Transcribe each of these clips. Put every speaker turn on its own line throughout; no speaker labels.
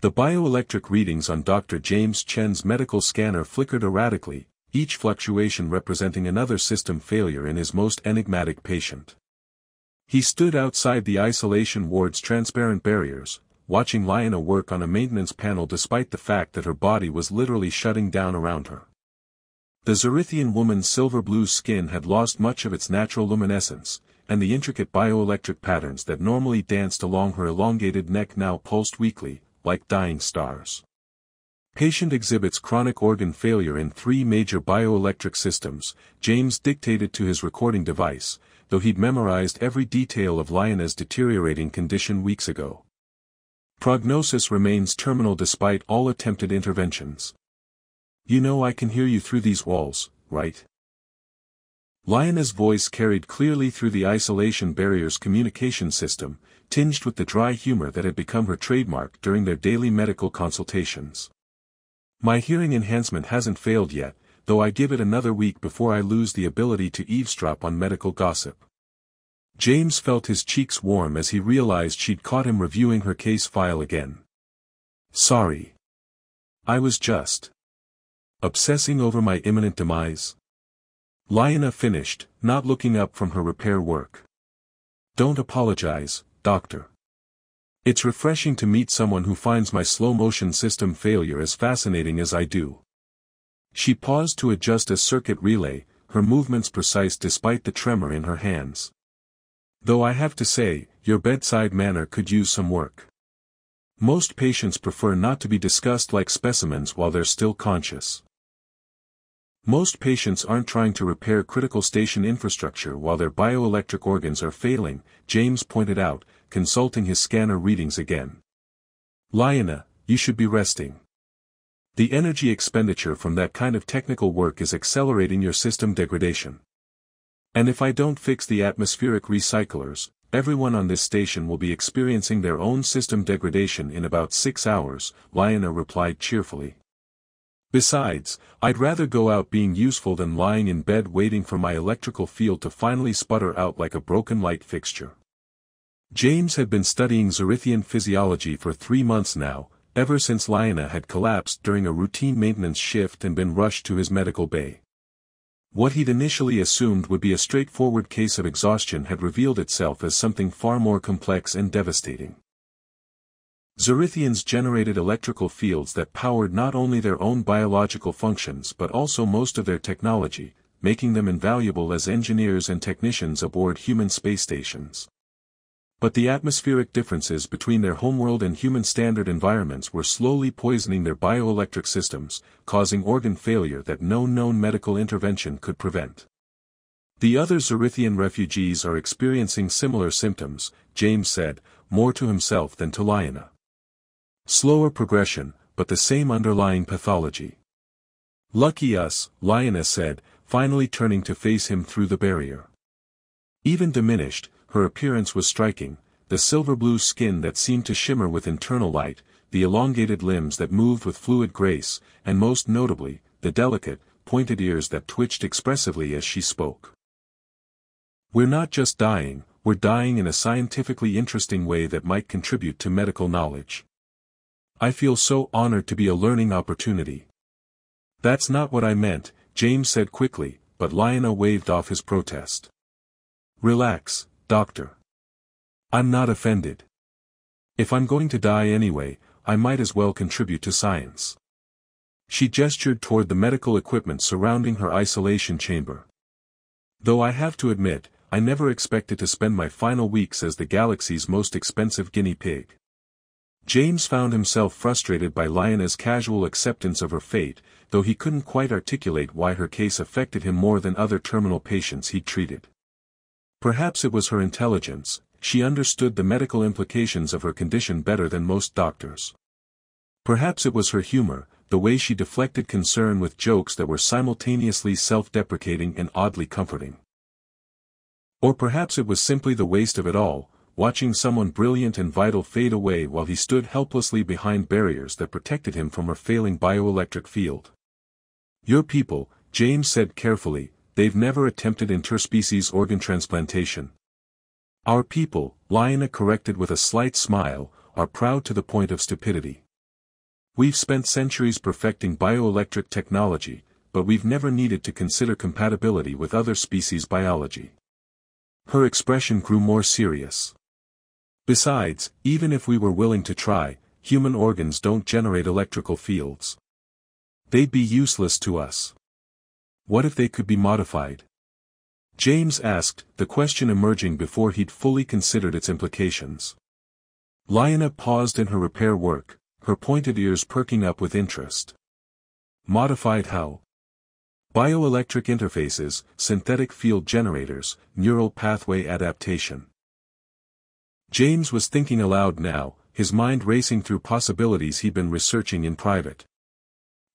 The bioelectric readings on Dr. James Chen's medical scanner flickered erratically, each fluctuation representing another system failure in his most enigmatic patient. He stood outside the isolation ward's transparent barriers, watching Lyanna work on a maintenance panel despite the fact that her body was literally shutting down around her. The Zorithian woman's silver-blue skin had lost much of its natural luminescence, and the intricate bioelectric patterns that normally danced along her elongated neck now pulsed weakly, like dying stars. Patient exhibits chronic organ failure in 3 major bioelectric systems, James dictated to his recording device, though he'd memorized every detail of Lyanna's deteriorating condition weeks ago. Prognosis remains terminal despite all attempted interventions. You know I can hear you through these walls, right? Lyanna's voice carried clearly through the isolation barrier's communication system, tinged with the dry humor that had become her trademark during their daily medical consultations. My hearing enhancement hasn't failed yet, though I give it another week before I lose the ability to eavesdrop on medical gossip. James felt his cheeks warm as he realized she'd caught him reviewing her case file again. Sorry. I was just obsessing over my imminent demise. Lyanna finished, not looking up from her repair work. Don't apologize, Doctor. It's refreshing to meet someone who finds my slow-motion system failure as fascinating as I do. She paused to adjust a circuit relay, her movements precise despite the tremor in her hands. Though I have to say, your bedside manner could use some work. Most patients prefer not to be discussed like specimens while they're still conscious. Most patients aren't trying to repair critical station infrastructure while their bioelectric organs are failing, James pointed out, consulting his scanner readings again. Lyanna, you should be resting. The energy expenditure from that kind of technical work is accelerating your system degradation. And if I don't fix the atmospheric recyclers, everyone on this station will be experiencing their own system degradation in about 6 hours, Lyanna replied cheerfully. Besides, I'd rather go out being useful than lying in bed waiting for my electrical field to finally sputter out like a broken light fixture. James had been studying Zorithian physiology for 3 months now, ever since Lyanna had collapsed during a routine maintenance shift and been rushed to his medical bay. What he'd initially assumed would be a straightforward case of exhaustion had revealed itself as something far more complex and devastating. Zorithians generated electrical fields that powered not only their own biological functions but also most of their technology, making them invaluable as engineers and technicians aboard human space stations. But the atmospheric differences between their homeworld and human standard environments were slowly poisoning their bioelectric systems, causing organ failure that no known medical intervention could prevent. The other Zorithian refugees are experiencing similar symptoms, James said, more to himself than to Lyanna. Slower progression, but the same underlying pathology. Lucky us, Lyanna said, finally turning to face him through the barrier. Even diminished, her appearance was striking, the silver-blue skin that seemed to shimmer with internal light, the elongated limbs that moved with fluid grace, and most notably, the delicate, pointed ears that twitched expressively as she spoke. We're not just dying, we're dying in a scientifically interesting way that might contribute to medical knowledge. I feel so honored to be a learning opportunity. That's not what I meant, James said quickly, but Lyanna waved off his protest. Relax, Doctor. I'm not offended. If I'm going to die anyway, I might as well contribute to science. She gestured toward the medical equipment surrounding her isolation chamber. Though I have to admit, I never expected to spend my final weeks as the galaxy's most expensive guinea pig. James found himself frustrated by Lyanna's casual acceptance of her fate, though he couldn't quite articulate why her case affected him more than other terminal patients he'd treated. Perhaps it was her intelligence, she understood the medical implications of her condition better than most doctors. Perhaps it was her humor, the way she deflected concern with jokes that were simultaneously self-deprecating and oddly comforting. Or perhaps it was simply the waste of it all, watching someone brilliant and vital fade away while he stood helplessly behind barriers that protected him from her failing bioelectric field. Your people, James said carefully, they've never attempted interspecies organ transplantation. Our people, Lyanna corrected with a slight smile, are proud to the point of stupidity. We've spent centuries perfecting bioelectric technology, but we've never needed to consider compatibility with other species' biology. Her expression grew more serious. Besides, even if we were willing to try, human organs don't generate electrical fields. They'd be useless to us. What if they could be modified? James asked, the question emerging before he'd fully considered its implications. Lyanna paused in her repair work, her pointed ears perking up with interest. Modified how? Bioelectric interfaces, synthetic field generators, neural pathway adaptation. James was thinking aloud now, his mind racing through possibilities he'd been researching in private.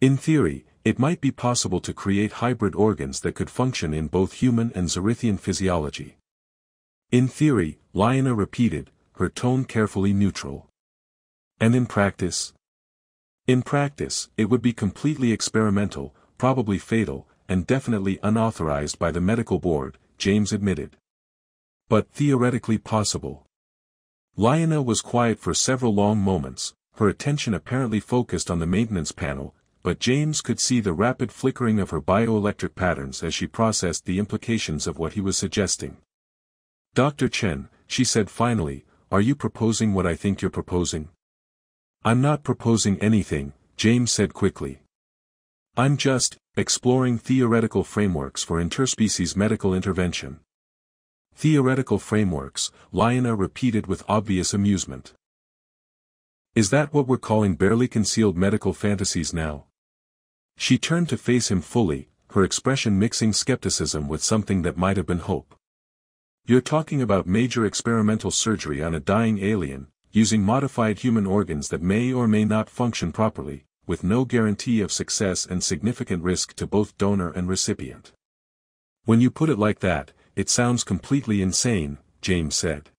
In theory, it might be possible to create hybrid organs that could function in both human and Zerithian physiology. In theory, Lyanna repeated, her tone carefully neutral. And in practice? In practice, it would be completely experimental, probably fatal, and definitely unauthorized by the medical board, James admitted. But theoretically possible. Lyanna was quiet for several long moments, her attention apparently focused on the maintenance panel, but James could see the rapid flickering of her bioelectric patterns as she processed the implications of what he was suggesting. Dr. Chen, she said finally, are you proposing what I think you're proposing? I'm not proposing anything, James said quickly. I'm just exploring theoretical frameworks for interspecies medical intervention. Theoretical frameworks, Lyanna repeated with obvious amusement. Is that what we're calling barely concealed medical fantasies now? She turned to face him fully, her expression mixing skepticism with something that might have been hope. You're talking about major experimental surgery on a dying alien, using modified human organs that may or may not function properly, with no guarantee of success and significant risk to both donor and recipient. When you put it like that, it sounds completely insane, James said.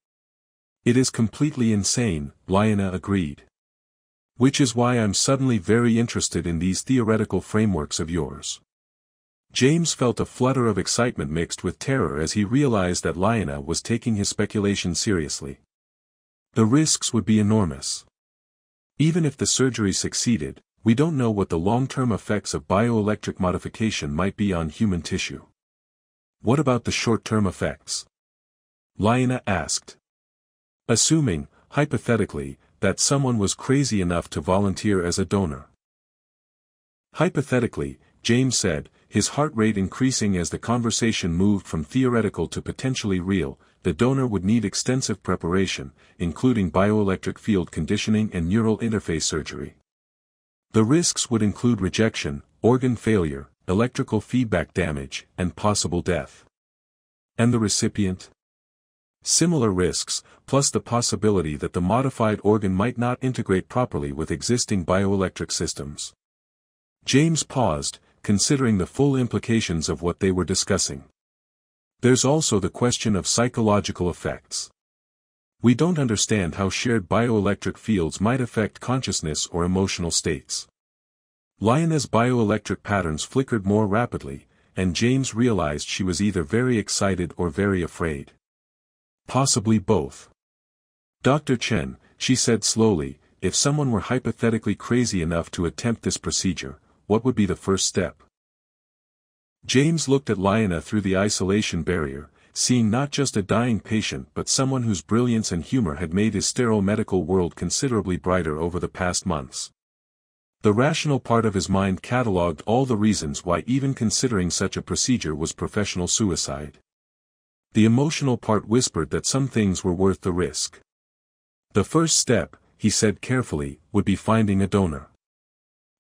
It is completely insane, Lyanna agreed. Which is why I'm suddenly very interested in these theoretical frameworks of yours. James felt a flutter of excitement mixed with terror as he realized that Lyanna was taking his speculation seriously. The risks would be enormous. Even if the surgery succeeded, we don't know what the long-term effects of bioelectric modification might be on human tissue. What about the short-term effects? Lyanna asked. Assuming, hypothetically, that someone was crazy enough to volunteer as a donor. Hypothetically, James said, his heart rate increasing as the conversation moved from theoretical to potentially real, the donor would need extensive preparation, including bioelectric field conditioning and neural interface surgery. The risks would include rejection, organ failure, electrical feedback damage, and possible death. And the recipient? Similar risks, plus the possibility that the modified organ might not integrate properly with existing bioelectric systems. James paused, considering the full implications of what they were discussing. There's also the question of psychological effects. We don't understand how shared bioelectric fields might affect consciousness or emotional states. Lyanna's bioelectric patterns flickered more rapidly, and James realized she was either very excited or very afraid. Possibly both. Dr. Chen, she said slowly, if someone were hypothetically crazy enough to attempt this procedure, what would be the first step? James looked at Lyanna through the isolation barrier, seeing not just a dying patient but someone whose brilliance and humor had made his sterile medical world considerably brighter over the past months. The rational part of his mind catalogued all the reasons why even considering such a procedure was professional suicide. The emotional part whispered that some things were worth the risk. The first step, he said carefully, would be finding a donor.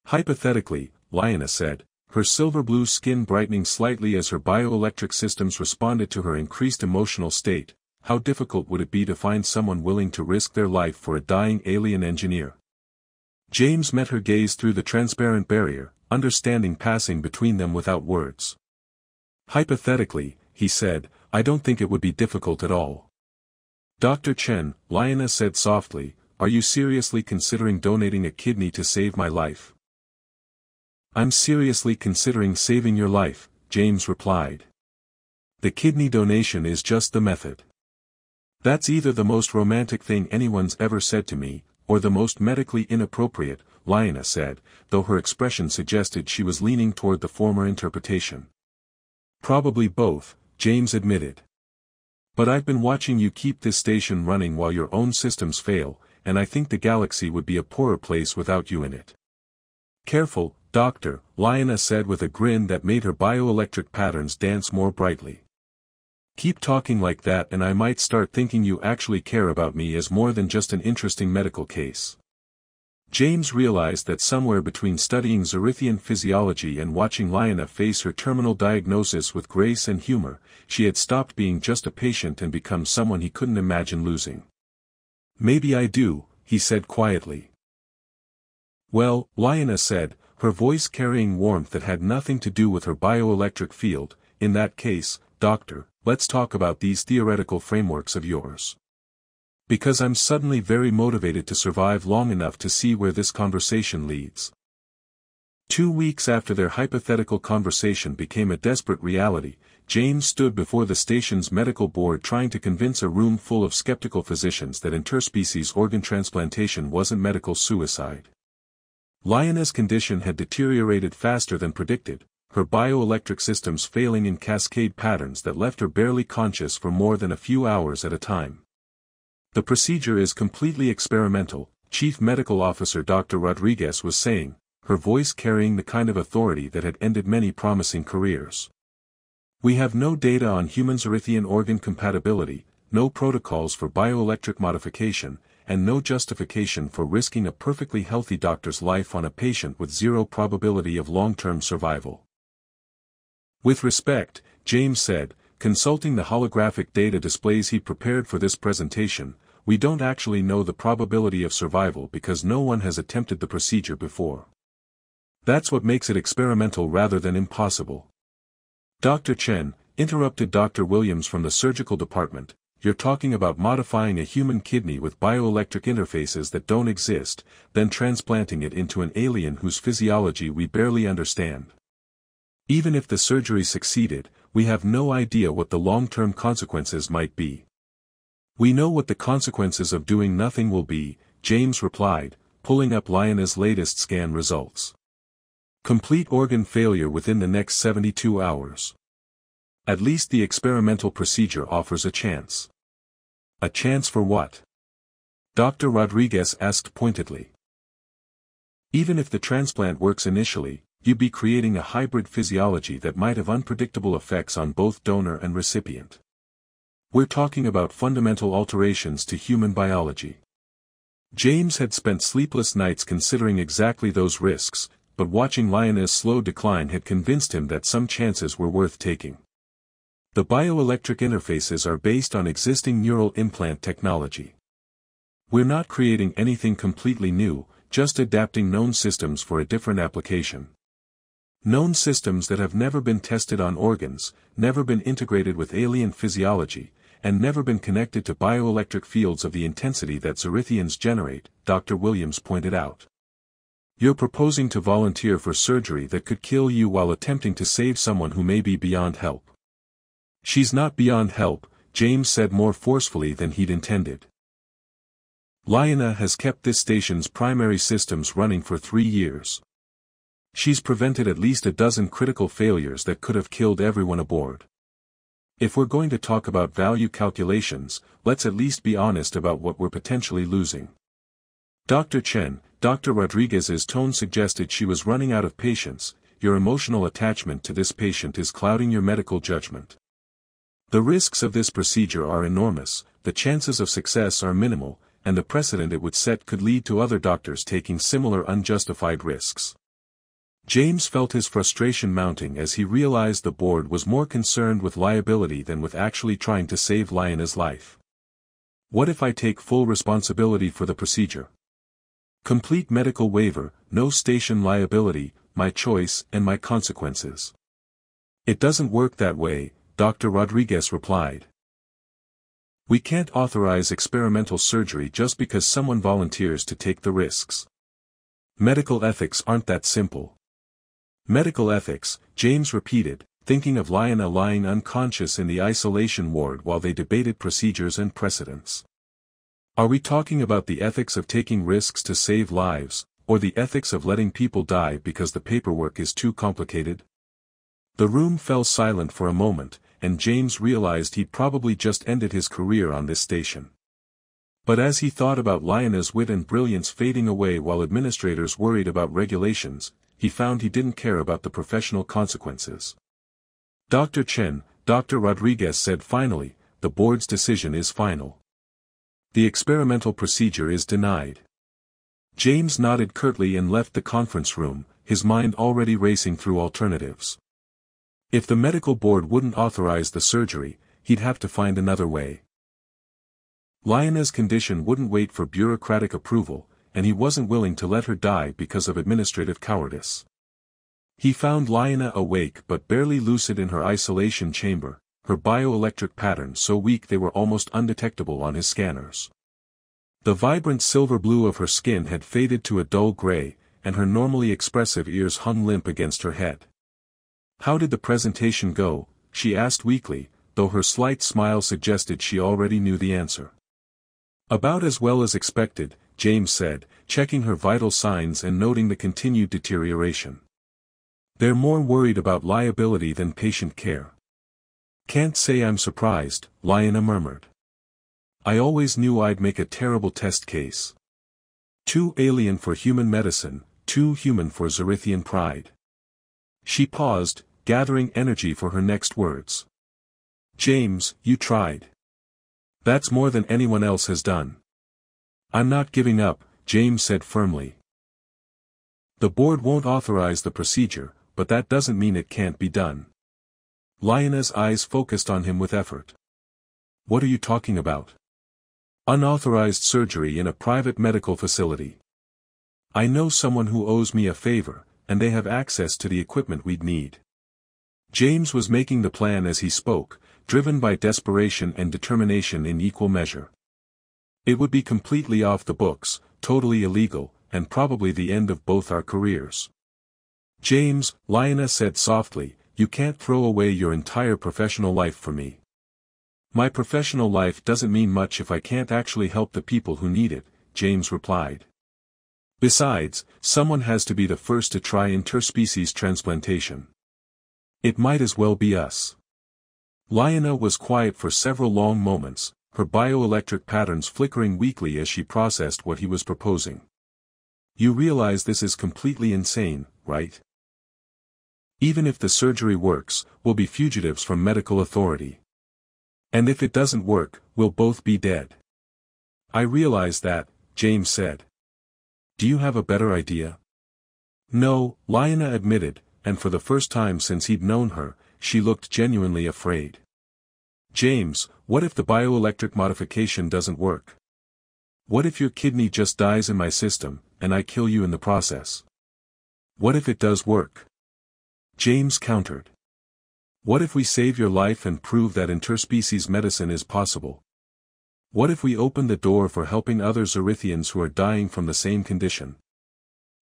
Hypothetically, Lyanna said, her silver-blue skin brightening slightly as her bioelectric systems responded to her increased emotional state, how difficult would it be to find someone willing to risk their life for a dying alien engineer? James met her gaze through the transparent barrier, understanding passing between them without words. Hypothetically, he said, I don't think it would be difficult at all. Dr. Chen, Lyanna said softly, are you seriously considering donating a kidney to save my life? I'm seriously considering saving your life, James replied. The kidney donation is just the method. That's either the most romantic thing anyone's ever said to me, or the most medically inappropriate, Lionel said, though her expression suggested she was leaning toward the former interpretation. Probably both, James admitted. But I've been watching you keep this station running while your own systems fail, and I think the galaxy would be a poorer place without you in it. Careful, Doctor, Lionel said with a grin that made her bioelectric patterns dance more brightly. Keep talking like that and I might start thinking you actually care about me as more than just an interesting medical case. James realized that somewhere between studying Zerithian physiology and watching Lionel face her terminal diagnosis with grace and humor, she had stopped being just a patient and become someone he couldn't imagine losing. Maybe I do, he said quietly. Well, Lionel said, her voice carrying warmth that had nothing to do with her bioelectric field. In that case, Doctor, let's talk about these theoretical frameworks of yours. Because I'm suddenly very motivated to survive long enough to see where this conversation leads. 2 weeks after their hypothetical conversation became a desperate reality, James stood before the station's medical board trying to convince a room full of skeptical physicians that interspecies organ transplantation wasn't medical suicide. Lionel's condition had deteriorated faster than predicted, her bioelectric systems failing in cascade patterns that left her barely conscious for more than a few hours at a time. The procedure is completely experimental, Chief Medical Officer Dr. Rodriguez was saying, her voice carrying the kind of authority that had ended many promising careers. We have no data on human Zerithian organ compatibility, no protocols for bioelectric modification, and no justification for risking a perfectly healthy doctor's life on a patient with zero probability of long-term survival. With respect, James said, consulting the holographic data displays he prepared for this presentation, we don't actually know the probability of survival because no one has attempted the procedure before. That's what makes it experimental rather than impossible. Dr. Chen, interrupted Dr. Williams from the surgical department, you're talking about modifying a human kidney with bioelectric interfaces that don't exist, then transplanting it into an alien whose physiology we barely understand. Even if the surgery succeeded, we have no idea what the long-term consequences might be. We know what the consequences of doing nothing will be, James replied, pulling up Lionel's latest scan results. Complete organ failure within the next 72 hours. At least the experimental procedure offers a chance. A chance for what? Dr. Rodriguez asked pointedly. Even if the transplant works initially, you'd be creating a hybrid physiology that might have unpredictable effects on both donor and recipient. We're talking about fundamental alterations to human biology. James had spent sleepless nights considering exactly those risks, but watching Lionel's slow decline had convinced him that some chances were worth taking. The bioelectric interfaces are based on existing neural implant technology. We're not creating anything completely new, just adapting known systems for a different application. Known systems that have never been tested on organs, never been integrated with alien physiology, and never been connected to bioelectric fields of the intensity that Zerithians generate, Dr. Williams pointed out. You're proposing to volunteer for surgery that could kill you while attempting to save someone who may be beyond help. She's not beyond help, James said more forcefully than he'd intended. Lionel has kept this station's primary systems running for 3 years. She's prevented at least a dozen critical failures that could have killed everyone aboard. If we're going to talk about value calculations, let's at least be honest about what we're potentially losing. Dr. Chen, Dr. Rodriguez's tone suggested she was running out of patience. Your emotional attachment to this patient is clouding your medical judgment. The risks of this procedure are enormous, the chances of success are minimal, and the precedent it would set could lead to other doctors taking similar unjustified risks. James felt his frustration mounting as he realized the board was more concerned with liability than with actually trying to save Lionel's life. What if I take full responsibility for the procedure? Complete medical waiver, no station liability, my choice and my consequences. It doesn't work that way, Dr. Rodriguez replied. We can't authorize experimental surgery just because someone volunteers to take the risks. Medical ethics aren't that simple. Medical ethics, James repeated, thinking of Lionel lying unconscious in the isolation ward while they debated procedures and precedents. Are we talking about the ethics of taking risks to save lives, or the ethics of letting people die because the paperwork is too complicated? The room fell silent for a moment, and James realized he'd probably just ended his career on this station. But as he thought about Lionel's wit and brilliance fading away while administrators worried about regulations, he found he didn't care about the professional consequences. Dr. Chen, Dr. Rodriguez said finally, the board's decision is final. The experimental procedure is denied. James nodded curtly and left the conference room, his mind already racing through alternatives. If the medical board wouldn't authorize the surgery, he'd have to find another way. Lionel's condition wouldn't wait for bureaucratic approval, and he wasn't willing to let her die because of administrative cowardice. He found Lionel awake but barely lucid in her isolation chamber, her bioelectric patterns so weak they were almost undetectable on his scanners. The vibrant silver blue of her skin had faded to a dull gray, and her normally expressive ears hung limp against her head. "How did the presentation go?" she asked weakly, though her slight smile suggested she already knew the answer. "About as well as expected," James said, checking her vital signs and noting the continued deterioration. "They're more worried about liability than patient care." "Can't say I'm surprised," Lionel murmured. "I always knew I'd make a terrible test case. Too alien for human medicine, too human for Zerithian pride." She paused, gathering energy for her next words. "James, you tried. That's more than anyone else has done." "I'm not giving up," James said firmly. "The board won't authorize the procedure, but that doesn't mean it can't be done." Lionel's eyes focused on him with effort. "What are you talking about?" "Unauthorized surgery in a private medical facility. I know someone who owes me a favor, and they have access to the equipment we'd need." James was making the plan as he spoke, driven by desperation and determination in equal measure. It would be completely off the books, totally illegal, and probably the end of both our careers. "James," Lionel said softly, "you can't throw away your entire professional life for me." "My professional life doesn't mean much if I can't actually help the people who need it," James replied. "Besides, someone has to be the first to try interspecies transplantation. It might as well be us." Lionel was quiet for several long moments, her bioelectric patterns flickering weakly as she processed what he was proposing. "You realize this is completely insane, right? Even if the surgery works, we'll be fugitives from medical authority. And if it doesn't work, we'll both be dead." "I realize that," James said. "Do you have a better idea?" "No," Lionel admitted, and for the first time since he'd known her, she looked genuinely afraid. "James, what if the bioelectric modification doesn't work? What if your kidney just dies in my system, and I kill you in the process? What if it does work?" James countered. "What if we save your life and prove that interspecies medicine is possible? What if we open the door for helping other Zerithians who are dying from the same condition?"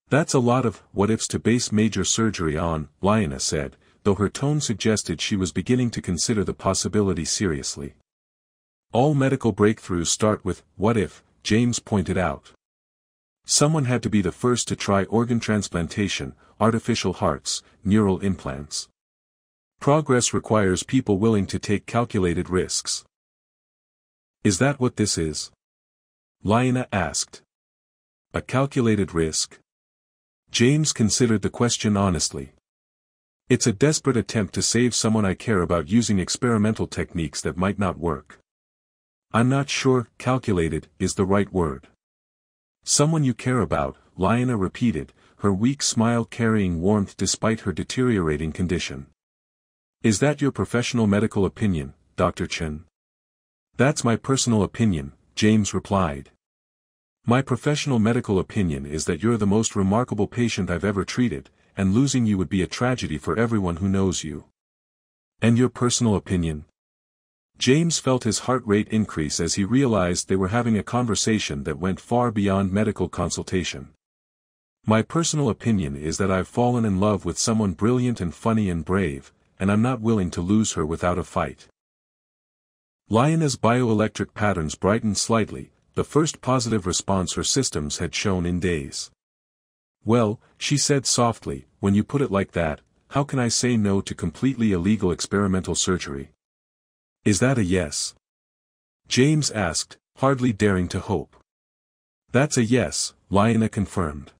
"That's a lot of what-ifs to base major surgery on," Lionel said, though her tone suggested she was beginning to consider the possibility seriously. "All medical breakthroughs start with what if," James pointed out. "Someone had to be the first to try organ transplantation, artificial hearts, neural implants. Progress requires people willing to take calculated risks." "Is that what this is?" Lionel asked. "A calculated risk?" James considered the question honestly. "It's a desperate attempt to save someone I care about using experimental techniques that might not work." "I'm not sure calculated is the right word." "Someone you care about," Lionel repeated, her weak smile carrying warmth despite her deteriorating condition. "Is that your professional medical opinion, Dr. Chen?" "That's my personal opinion," James replied. "My professional medical opinion is that you're the most remarkable patient I've ever treated, and losing you would be a tragedy for everyone who knows you." "And your personal opinion?" James felt his heart rate increase as he realized they were having a conversation that went far beyond medical consultation. "My personal opinion is that I've fallen in love with someone brilliant and funny and brave, and I'm not willing to lose her without a fight." Lionel's bioelectric patterns brightened slightly, the first positive response her systems had shown in days. "Well," she said softly, "when you put it like that, how can I say no to completely illegal experimental surgery?" "Is that a yes?" James asked, hardly daring to hope. "That's a yes," Lyanna confirmed.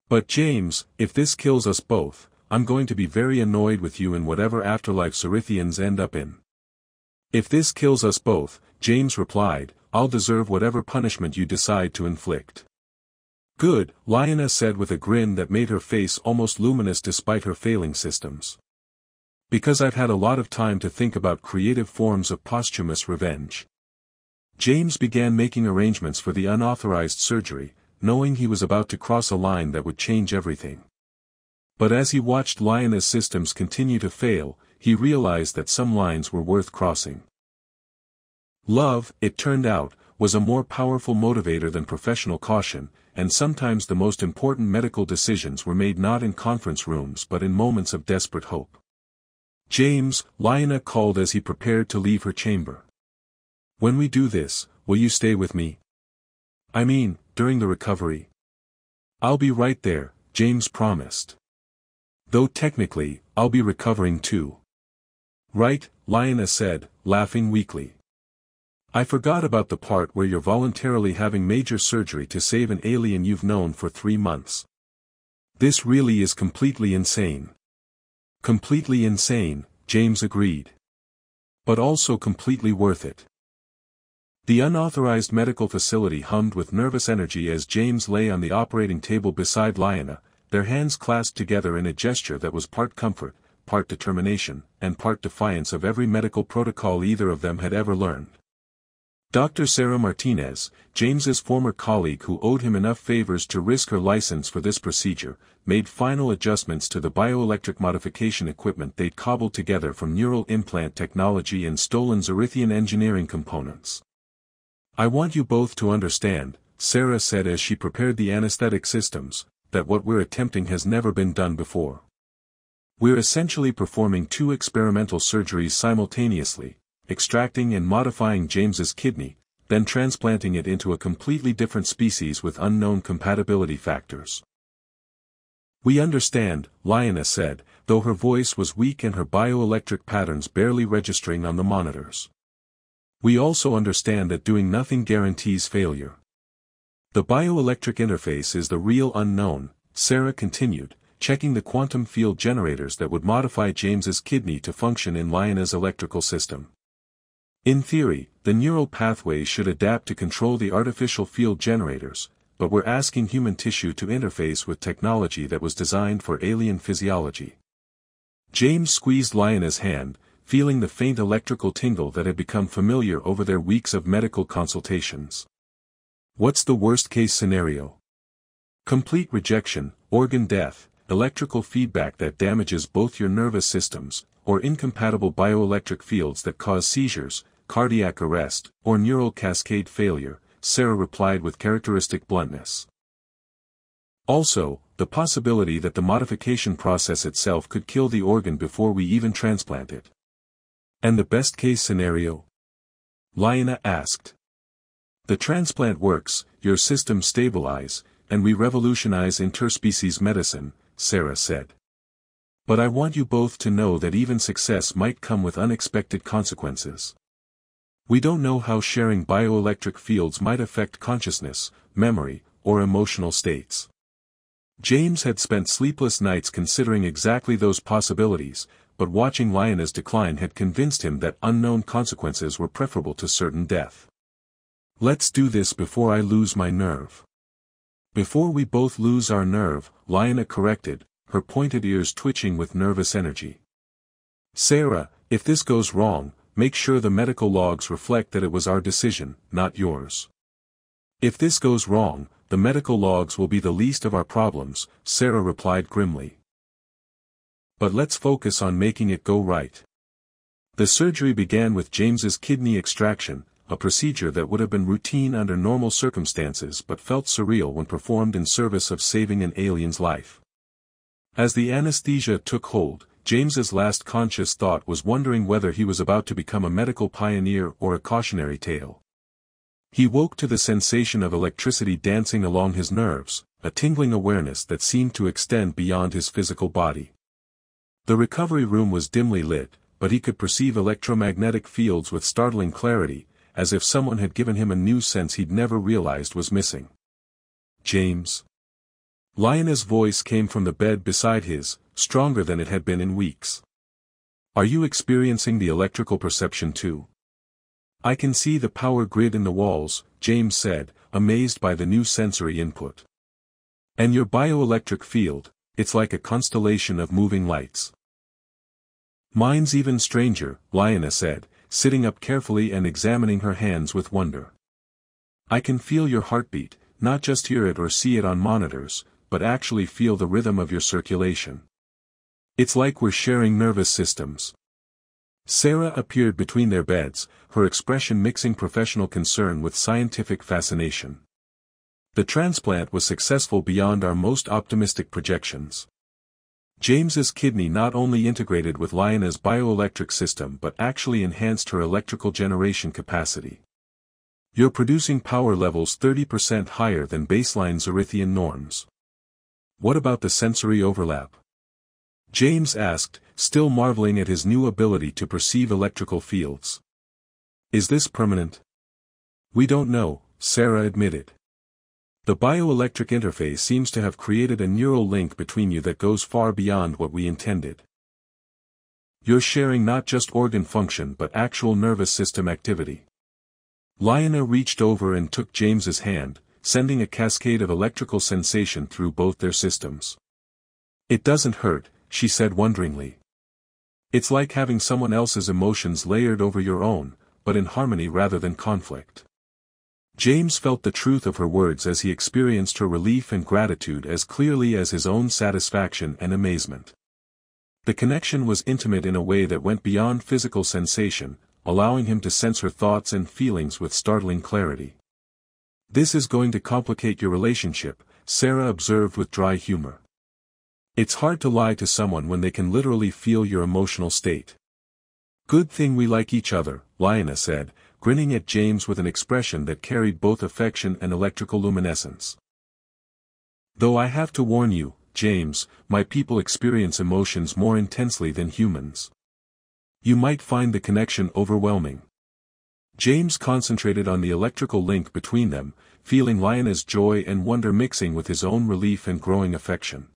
"But James, if this kills us both, I'm going to be very annoyed with you in whatever afterlife Cerithians end up in." "If this kills us both," James replied, "I'll deserve whatever punishment you decide to inflict." "Good," Lyanna said with a grin that made her face almost luminous despite her failing systems. "Because I've had a lot of time to think about creative forms of posthumous revenge." James began making arrangements for the unauthorized surgery, knowing he was about to cross a line that would change everything. But as he watched Lyanna's systems continue to fail, he realized that some lines were worth crossing. Love, it turned out, was a more powerful motivator than professional caution, and sometimes the most important medical decisions were made not in conference rooms but in moments of desperate hope. "James," Lyanna called as he prepared to leave her chamber. "When we do this, will you stay with me? I mean, during the recovery?" "I'll be right there," James promised. "Though technically, I'll be recovering too." "Right," Lyanna said, laughing weakly. "I forgot about the part where you're voluntarily having major surgery to save an alien you've known for 3 months. This really is completely insane." "Completely insane," James agreed. "But also completely worth it." The unauthorized medical facility hummed with nervous energy as James lay on the operating table beside Lyanna, their hands clasped together in a gesture that was part comfort, part determination, and part defiance of every medical protocol either of them had ever learned. Dr. Sarah Martinez, James's former colleague who owed him enough favors to risk her license for this procedure, made final adjustments to the bioelectric modification equipment they'd cobbled together from neural implant technology and stolen Zerithian engineering components. "I want you both to understand," Sarah said as she prepared the anesthetic systems, "that what we're attempting has never been done before. We're essentially performing 2 experimental surgeries simultaneously, extracting and modifying James's kidney, then transplanting it into a completely different species with unknown compatibility factors." "We understand," Lyanna said, though her voice was weak and her bioelectric patterns barely registering on the monitors. "We also understand that doing nothing guarantees failure. The bioelectric interface is the real unknown," Sarah continued, checking the quantum field generators that would modify James's kidney to function in Lyanna's electrical system. "In theory, the neural pathways should adapt to control the artificial field generators, but we're asking human tissue to interface with technology that was designed for alien physiology." James squeezed Lyanna's hand, feeling the faint electrical tingle that had become familiar over their weeks of medical consultations. "What's the worst-case scenario?" "Complete rejection, organ death, electrical feedback that damages both your nervous systems, or incompatible bioelectric fields that cause seizures, cardiac arrest, or neural cascade failure," Sarah replied with characteristic bluntness. "Also, the possibility that the modification process itself could kill the organ before we even transplant it." "And the best-case scenario?" Lyanna asked. "The transplant works, your systems stabilize, and we revolutionize interspecies medicine," Sarah said. "But I want you both to know that even success might come with unexpected consequences. We don't know how sharing bioelectric fields might affect consciousness, memory, or emotional states." James had spent sleepless nights considering exactly those possibilities, but watching Lyanna's decline had convinced him that unknown consequences were preferable to certain death. "Let's do this before I lose my nerve." "Before we both lose our nerve," Lyanna corrected, her pointed ears twitching with nervous energy. "Sarah, if this goes wrong, make sure the medical logs reflect that it was our decision, not yours." "If this goes wrong, the medical logs will be the least of our problems," Sarah replied grimly. "But let's focus on making it go right." The surgery began with James's kidney extraction, a procedure that would have been routine under normal circumstances but felt surreal when performed in service of saving an alien's life. As the anesthesia took hold, James's last conscious thought was wondering whether he was about to become a medical pioneer or a cautionary tale. He woke to the sensation of electricity dancing along his nerves, a tingling awareness that seemed to extend beyond his physical body. The recovery room was dimly lit, but he could perceive electromagnetic fields with startling clarity, as if someone had given him a new sense he'd never realized was missing. "James." Lionel's voice came from the bed beside his, stronger than it had been in weeks. "Are you experiencing the electrical perception too?" "I can see the power grid in the walls," James said, amazed by the new sensory input. "And your bioelectric field, it's like a constellation of moving lights." "Mine's even stranger," Lionel said, sitting up carefully and examining her hands with wonder. "I can feel your heartbeat, not just hear it or see it on monitors, but actually feel the rhythm of your circulation. It's like we're sharing nervous systems." Sarah appeared between their beds, her expression mixing professional concern with scientific fascination. "The transplant was successful beyond our most optimistic projections. James's kidney not only integrated with Lionel's bioelectric system but actually enhanced her electrical generation capacity. You're producing power levels 30% higher than baseline Zerithian norms." "What about the sensory overlap?" James asked, still marveling at his new ability to perceive electrical fields. "Is this permanent?" "We don't know," Sarah admitted. "The bioelectric interface seems to have created a neural link between you that goes far beyond what we intended. You're sharing not just organ function but actual nervous system activity." Lionel reached over and took James's hand, sending a cascade of electrical sensation through both their systems. "It doesn't hurt," she said wonderingly. "It's like having someone else's emotions layered over your own, but in harmony rather than conflict." James felt the truth of her words as he experienced her relief and gratitude as clearly as his own satisfaction and amazement. The connection was intimate in a way that went beyond physical sensation, allowing him to sense her thoughts and feelings with startling clarity. "This is going to complicate your relationship," Sarah observed with dry humor. "It's hard to lie to someone when they can literally feel your emotional state." "Good thing we like each other," Lionel said, grinning at James with an expression that carried both affection and electrical luminescence. "Though I have to warn you, James, my people experience emotions more intensely than humans. You might find the connection overwhelming." James concentrated on the electrical link between them, feeling Lionel's joy and wonder mixing with his own relief and growing affection.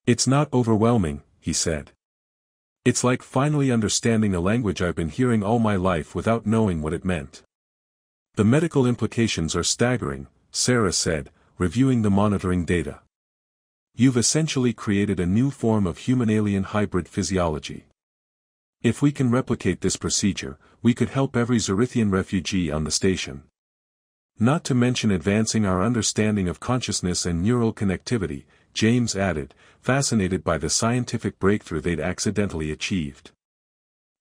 "It's not overwhelming," he said. "It's like finally understanding a language I've been hearing all my life without knowing what it meant." "The medical implications are staggering," Sarah said, reviewing the monitoring data. "You've essentially created a new form of human-alien hybrid physiology. If we can replicate this procedure, we could help every Zerithian refugee on the station. Not to mention advancing our understanding of consciousness and neural connectivity," James added, fascinated by the scientific breakthrough they'd accidentally achieved.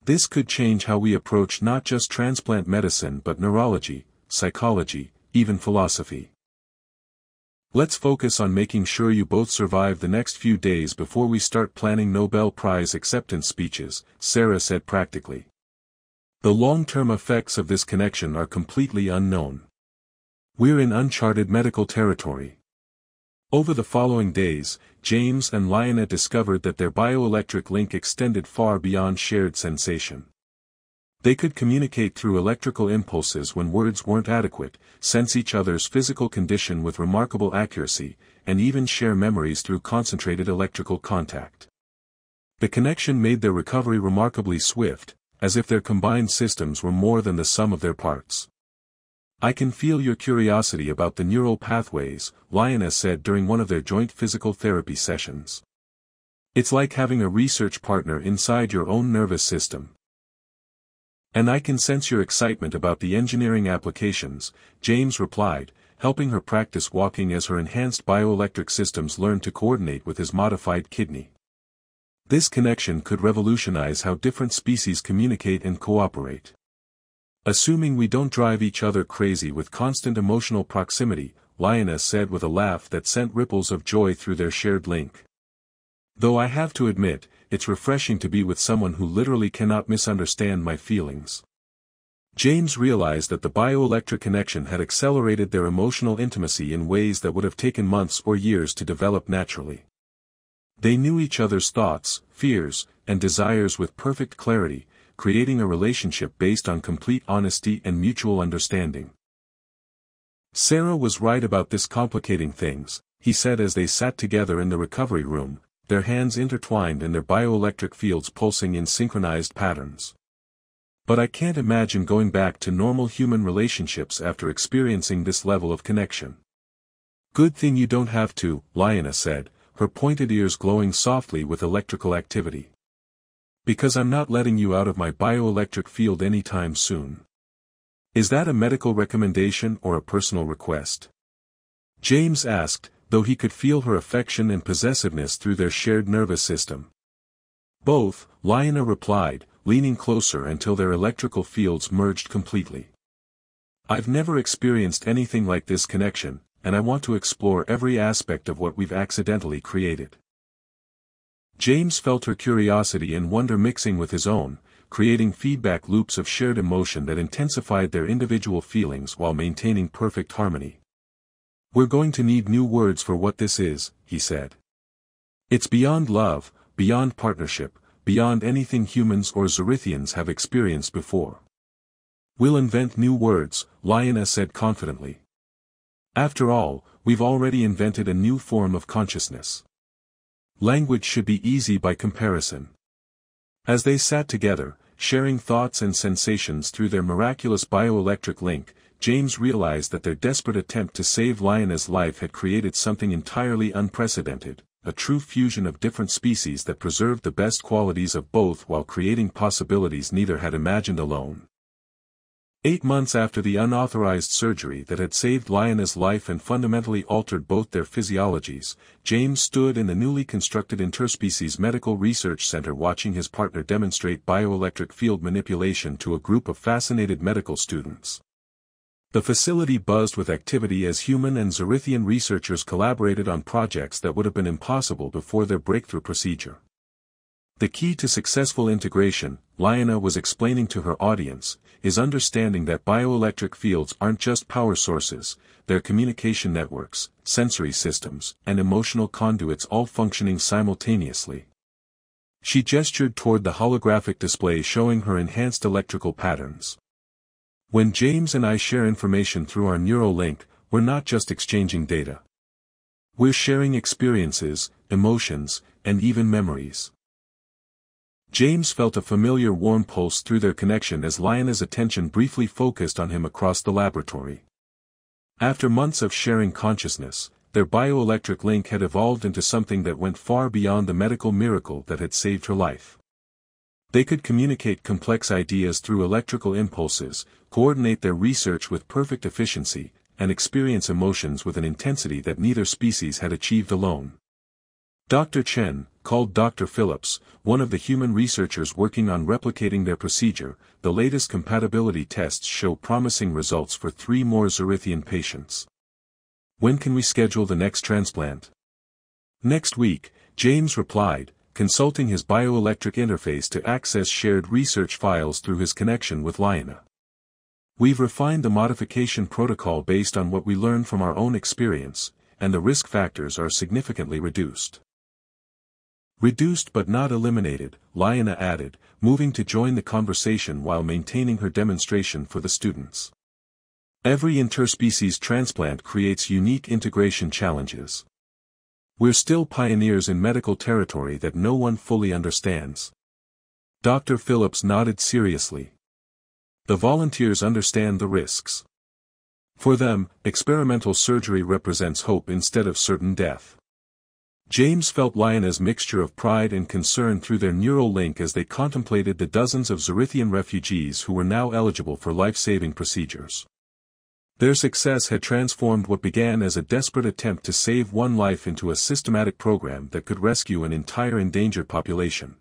"This could change how we approach not just transplant medicine but neurology, psychology, even philosophy. Let's focus on making sure you both survive the next few days before we start planning Nobel Prize acceptance speeches," Sarah said practically. "The long-term effects of this connection are completely unknown. We're in uncharted medical territory." Over the following days, James and Lionel discovered that their bioelectric link extended far beyond shared sensation. They could communicate through electrical impulses when words weren't adequate, sense each other's physical condition with remarkable accuracy, and even share memories through concentrated electrical contact. The connection made their recovery remarkably swift, as if their combined systems were more than the sum of their parts. "I can feel your curiosity about the neural pathways," Lionel said during one of their joint physical therapy sessions. "It's like having a research partner inside your own nervous system." "And I can sense your excitement about the engineering applications," James replied, helping her practice walking as her enhanced bioelectric systems learned to coordinate with his modified kidney. "This connection could revolutionize how different species communicate and cooperate. Assuming we don't drive each other crazy with constant emotional proximity," Lionel said with a laugh that sent ripples of joy through their shared link. "Though I have to admit, it's refreshing to be with someone who literally cannot misunderstand my feelings." James realized that the bioelectric connection had accelerated their emotional intimacy in ways that would have taken months or years to develop naturally. They knew each other's thoughts, fears, and desires with perfect clarity, creating a relationship based on complete honesty and mutual understanding. "Sarah was right about this complicating things," he said as they sat together in the recovery room, their hands intertwined and their bioelectric fields pulsing in synchronized patterns. "But I can't imagine going back to normal human relationships after experiencing this level of connection." "Good thing you don't have to," Lyanna said, her pointed ears glowing softly with electrical activity. "Because I'm not letting you out of my bioelectric field anytime soon." "Is that a medical recommendation or a personal request?" James asked, though he could feel her affection and possessiveness through their shared nervous system. "Both," Lyanna replied, leaning closer until their electrical fields merged completely. "I've never experienced anything like this connection, and I want to explore every aspect of what we've accidentally created." James felt her curiosity and wonder mixing with his own, creating feedback loops of shared emotion that intensified their individual feelings while maintaining perfect harmony. "We're going to need new words for what this is," he said. "It's beyond love, beyond partnership, beyond anything humans or Zorithians have experienced before." "We'll invent new words," Lyanna said confidently. "After all, we've already invented a new form of consciousness. Language should be easy by comparison." As they sat together, sharing thoughts and sensations through their miraculous bioelectric link, James realized that their desperate attempt to save Lyanna's life had created something entirely unprecedented, a true fusion of different species that preserved the best qualities of both while creating possibilities neither had imagined alone. 8 months after the unauthorized surgery that had saved Lyanna's life and fundamentally altered both their physiologies, James stood in the newly constructed Interspecies Medical Research Center watching his partner demonstrate bioelectric field manipulation to a group of fascinated medical students. The facility buzzed with activity as human and Zorithian researchers collaborated on projects that would have been impossible before their breakthrough procedure. The key to successful integration, Lyanna was explaining to her audience, is understanding that bioelectric fields aren't just power sources, they're communication networks, sensory systems, and emotional conduits all functioning simultaneously. She gestured toward the holographic display showing her enhanced electrical patterns. "When James and I share information through our neural link, we're not just exchanging data. We're sharing experiences, emotions, and even memories." James felt a familiar warm pulse through their connection as Lyanna's attention briefly focused on him across the laboratory. After months of sharing consciousness, their bioelectric link had evolved into something that went far beyond the medical miracle that had saved her life. They could communicate complex ideas through electrical impulses, coordinate their research with perfect efficiency, and experience emotions with an intensity that neither species had achieved alone. Dr. Chen, called Dr. Phillips, one of the human researchers working on replicating their procedure, the latest compatibility tests show promising results for 3 more Zorithian patients. "When can we schedule the next transplant?" "Next week," James replied, consulting his bioelectric interface to access shared research files through his connection with Lyanna. "We've refined the modification protocol based on what we learned from our own experience, and the risk factors are significantly reduced." "Reduced but not eliminated," Lyanna added, moving to join the conversation while maintaining her demonstration for the students. "Every interspecies transplant creates unique integration challenges. We're still pioneers in medical territory that no one fully understands." Dr. Phillips nodded seriously. "The volunteers understand the risks. For them, experimental surgery represents hope instead of certain death." James felt Lyanna's mixture of pride and concern through their neural link as they contemplated the dozens of Zorithian refugees who were now eligible for life-saving procedures. Their success had transformed what began as a desperate attempt to save one life into a systematic program that could rescue an entire endangered population.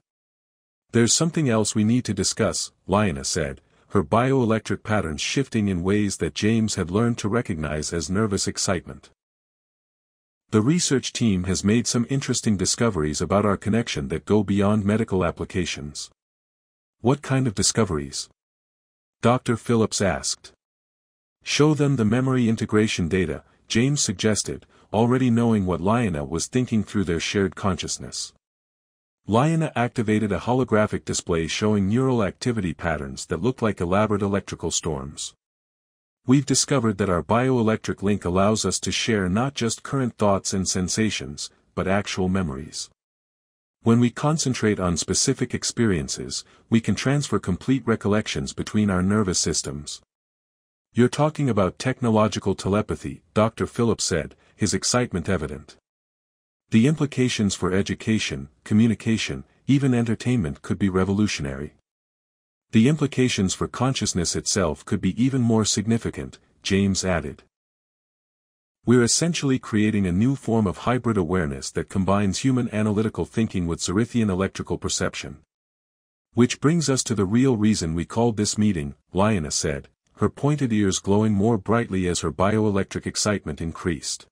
"There's something else we need to discuss," Lyanna said, her bioelectric patterns shifting in ways that James had learned to recognize as nervous excitement. "The research team has made some interesting discoveries about our connection that go beyond medical applications." "What kind of discoveries?" Dr. Phillips asked. Show them the memory integration data, James suggested, already knowing what Liana was thinking through their shared consciousness. Liana activated a holographic display showing neural activity patterns that looked like elaborate electrical storms. We've discovered that our bioelectric link allows us to share not just current thoughts and sensations, but actual memories. When we concentrate on specific experiences, we can transfer complete recollections between our nervous systems. You're talking about technological telepathy, Dr. Phillips said, his excitement evident. The implications for education, communication, even entertainment could be revolutionary. The implications for consciousness itself could be even more significant, James added. We're essentially creating a new form of hybrid awareness that combines human analytical thinking with Zorithian electrical perception. Which brings us to the real reason we called this meeting, Liana said, her pointed ears glowing more brightly as her bioelectric excitement increased.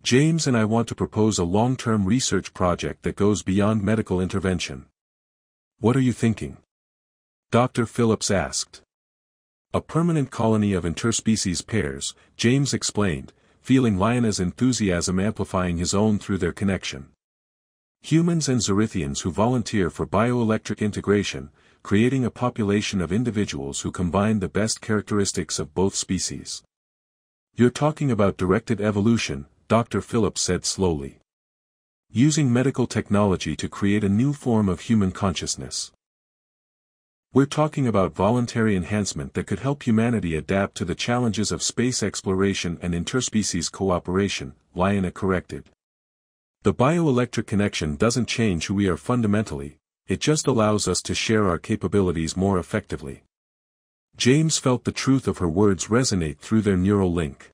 James and I want to propose a long-term research project that goes beyond medical intervention. What are you thinking? Dr. Phillips asked. A permanent colony of interspecies pairs, James explained, feeling Liana's enthusiasm amplifying his own through their connection. Humans and Zorithians who volunteer for bioelectric integration, creating a population of individuals who combine the best characteristics of both species. You're talking about directed evolution, Dr. Phillips said slowly. Using medical technology to create a new form of human consciousness. We're talking about voluntary enhancement that could help humanity adapt to the challenges of space exploration and interspecies cooperation, Liana corrected. The bioelectric connection doesn't change who we are fundamentally, it just allows us to share our capabilities more effectively. James felt the truth of her words resonate through their neural link.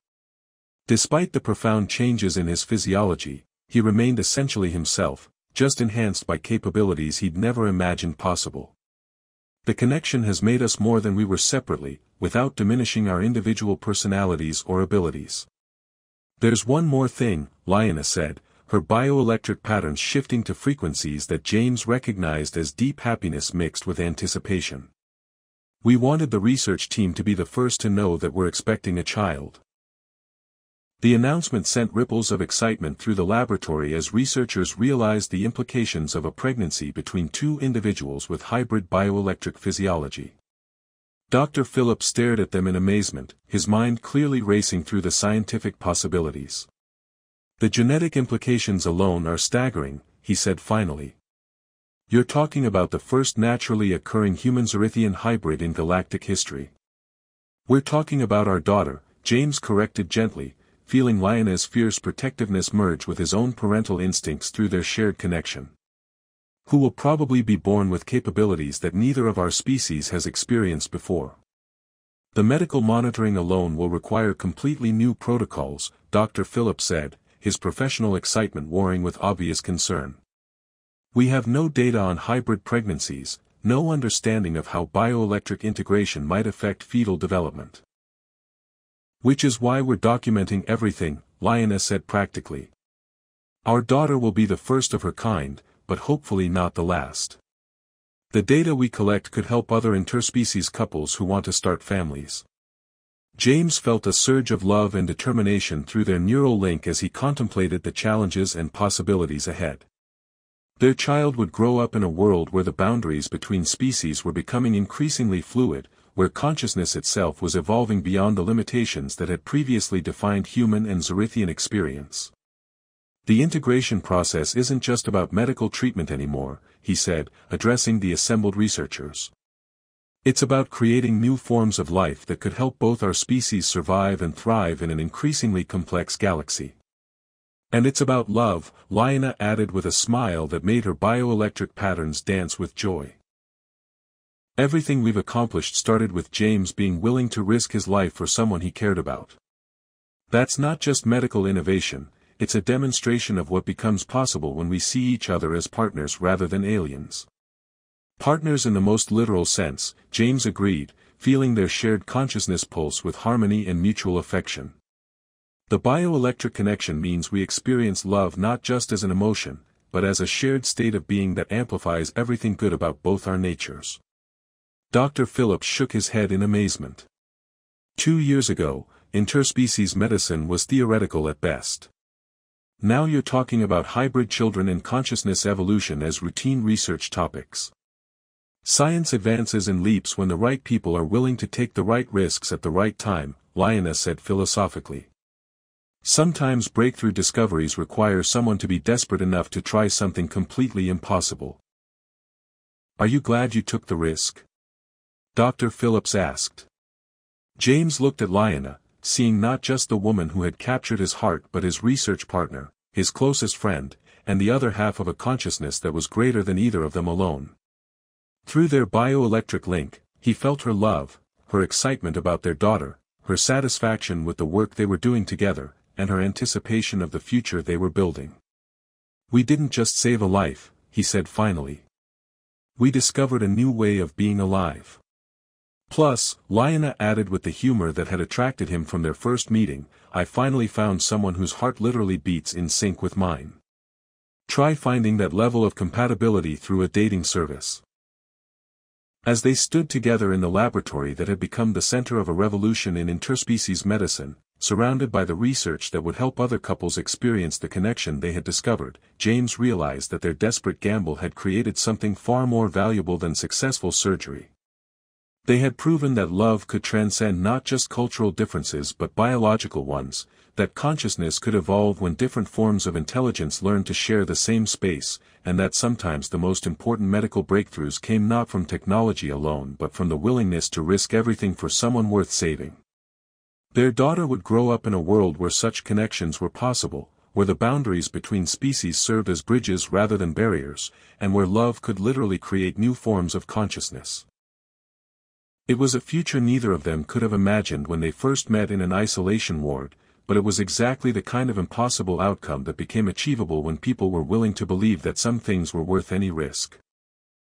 Despite the profound changes in his physiology, he remained essentially himself, just enhanced by capabilities he'd never imagined possible. The connection has made us more than we were separately, without diminishing our individual personalities or abilities. There's one more thing, Liana said, her bioelectric patterns shifting to frequencies that James recognized as deep happiness mixed with anticipation. We wanted the research team to be the first to know that we're expecting a child. The announcement sent ripples of excitement through the laboratory as researchers realized the implications of a pregnancy between two individuals with hybrid bioelectric physiology. Dr. Phillips stared at them in amazement, his mind clearly racing through the scientific possibilities. The genetic implications alone are staggering, he said finally. You're talking about the first naturally occurring human-Zorithian hybrid in galactic history. We're talking about our daughter, James corrected gently, feeling Liana's fierce protectiveness merge with his own parental instincts through their shared connection. Who will probably be born with capabilities that neither of our species has experienced before. The medical monitoring alone will require completely new protocols, Dr. Phillips said, his professional excitement warring with obvious concern. We have no data on hybrid pregnancies, no understanding of how bioelectric integration might affect fetal development. Which is why we're documenting everything, Liana said practically. Our daughter will be the first of her kind, but hopefully not the last. The data we collect could help other interspecies couples who want to start families. James felt a surge of love and determination through their neural link as he contemplated the challenges and possibilities ahead. Their child would grow up in a world where the boundaries between species were becoming increasingly fluid, where consciousness itself was evolving beyond the limitations that had previously defined human and Zorithian experience. The integration process isn't just about medical treatment anymore, he said, addressing the assembled researchers. It's about creating new forms of life that could help both our species survive and thrive in an increasingly complex galaxy. And it's about love, Liana added with a smile that made her bioelectric patterns dance with joy. Everything we've accomplished started with James being willing to risk his life for someone he cared about. That's not just medical innovation, it's a demonstration of what becomes possible when we see each other as partners rather than aliens. Partners in the most literal sense, James agreed, feeling their shared consciousness pulse with harmony and mutual affection. The bioelectric connection means we experience love not just as an emotion, but as a shared state of being that amplifies everything good about both our natures. Dr. Phillips shook his head in amazement. 2 years ago, interspecies medicine was theoretical at best. Now you're talking about hybrid children and consciousness evolution as routine research topics. Science advances in leaps when the right people are willing to take the right risks at the right time, Lionel said philosophically. Sometimes breakthrough discoveries require someone to be desperate enough to try something completely impossible. Are you glad you took the risk? Dr. Phillips asked. James looked at Lionel, seeing not just the woman who had captured his heart but his research partner, his closest friend, and the other half of a consciousness that was greater than either of them alone. Through their bioelectric link, he felt her love, her excitement about their daughter, her satisfaction with the work they were doing together, and her anticipation of the future they were building. We didn't just save a life, he said finally. We discovered a new way of being alive. Plus, Lionel added with the humor that had attracted him from their first meeting, I finally found someone whose heart literally beats in sync with mine. Try finding that level of compatibility through a dating service. As they stood together in the laboratory that had become the center of a revolution in interspecies medicine, surrounded by the research that would help other couples experience the connection they had discovered, James realized that their desperate gamble had created something far more valuable than successful surgery. They had proven that love could transcend not just cultural differences but biological ones, that consciousness could evolve when different forms of intelligence learned to share the same space, and that sometimes the most important medical breakthroughs came not from technology alone but from the willingness to risk everything for someone worth saving. Their daughter would grow up in a world where such connections were possible, where the boundaries between species served as bridges rather than barriers, and where love could literally create new forms of consciousness. It was a future neither of them could have imagined when they first met in an isolation ward, but it was exactly the kind of impossible outcome that became achievable when people were willing to believe that some things were worth any risk.